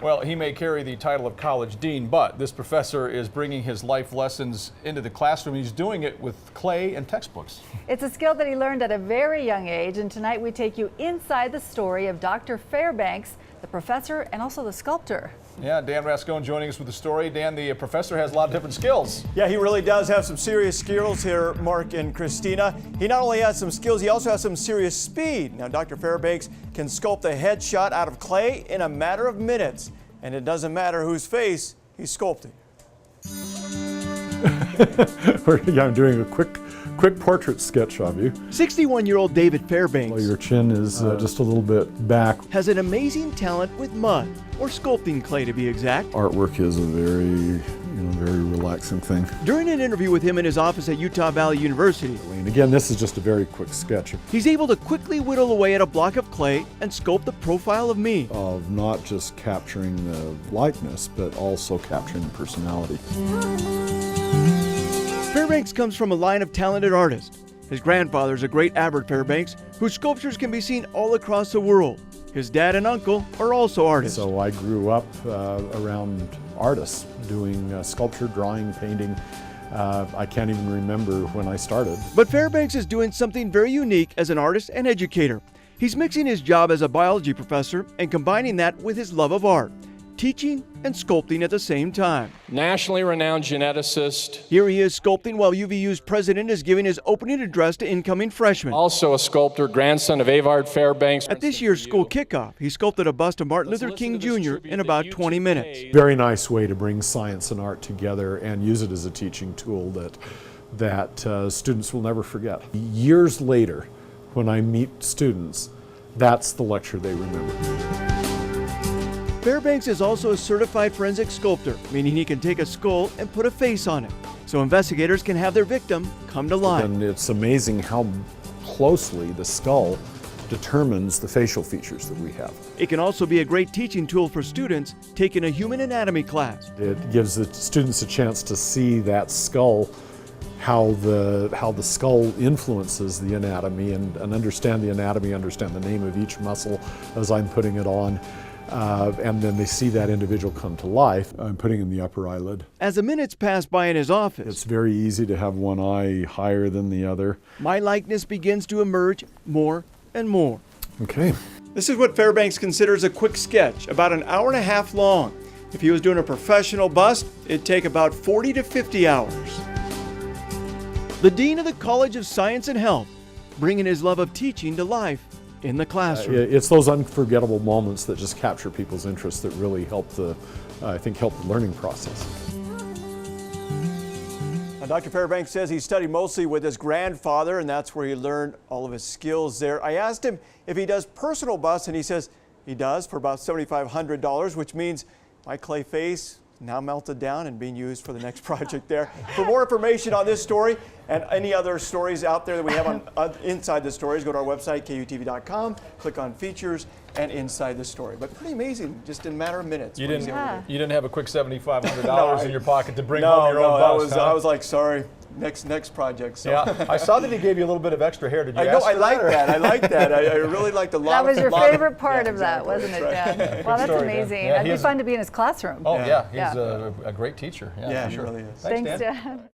Well, he may carry the title of college dean, but this professor is bringing his life lessons into the classroom. He's doing it with clay and textbooks. It's a skill that he learned at a very young age, and tonight we take you inside the story of Dr. Fairbanks, the professor and also the sculptor. Yeah, Dan Rascon joining us with the story. Dan, the professor has a lot of different skills. Yeah, he really does have some serious skills here, Mark and Christina. He not only has some skills, he also has some serious speed. Now, Dr. Fairbanks can sculpt a headshot out of clay in a matter of minutes. And it doesn't matter whose face he's sculpting. Yeah, I'm doing a quick portrait sketch of you. 61-year-old David Fairbanks. Well, your chin is just a little bit back. Has an amazing talent with mud, or sculpting clay to be exact. Artwork is a very relaxing thing. During an interview with him in his office at Utah Valley University, And again, this is just a very quick sketch he's able to quickly whittle away at a block of clay and sculpt the profile of me. of not just capturing the likeness, but also capturing the personality. Fairbanks comes from a line of talented artists. His grandfather is a great Avard Fairbanks, whose sculptures can be seen all across the world. His dad and uncle are also artists. So I grew up around artists doing sculpture, drawing, painting. I can't even remember when I started. But Fairbanks is doing something very unique as an artist and educator. He's mixing his job as a biology professor and combining that with his love of art, teaching and sculpting at the same time. Nationally renowned geneticist. Here he is sculpting while UVU's president is giving his opening address to incoming freshmen. Also a sculptor, grandson of Avard Fairbanks. At this year's school kickoff, he sculpted a bust of Martin Luther King Jr. in about 20 minutes. Very nice way to bring science and art together and use it as a teaching tool that students will never forget. Years later, when I meet students, that's the lecture they remember. Fairbanks is also a certified forensic sculptor, meaning he can take a skull and put a face on it, so investigators can have their victim come to life. And it's amazing how closely the skull determines the facial features that we have. It can also be a great teaching tool for students taking a human anatomy class. It gives the students a chance to see that skull, how the skull influences the anatomy, and understand the anatomy, understand the name of each muscle as I'm putting it on. And then they see that individual come to life. I'm putting in the upper eyelid. As the minutes pass by in his office, It's very easy to have one eye higher than the other. my likeness begins to emerge more and more. Okay. This is what Fairbanks considers a quick sketch, about an hour and a half long. If he was doing a professional bust, it'd take about 40 to 50 hours. The Dean of the College of Science and Health, bringing his love of teaching to life in the classroom. It's those unforgettable moments that just capture people's interest that really help the learning process. Now, Dr. Fairbanks says he studied mostly with his grandfather, and that's where he learned all of his skills there. I asked him if he does personal busts, and he says he does for about $7,500, which means my clay face now melted down and being used for the next project there. For more information on this story and any other stories out there that we have on Inside the Stories, go to our website, KUTV.com, click on Features and Inside the Story. But pretty amazing, just in a matter of minutes. You didn't have a quick $7,500 in your pocket to bring home your No, own bust, I was like, sorry, next project. So. Yeah, I saw that he gave you a little bit of extra hair. Did you I know, ask I for like or- that. I like that. I really liked a lot. That was your lot favorite part of that, exactly. wasn't it, That's right. Dan? Well, that's story, Dan. amazing. Yeah, That'd be he's- fun to be in his classroom. Oh yeah, he's Yeah. a great teacher. Yeah, for he sure. really is. Thanks, Dan. Dan.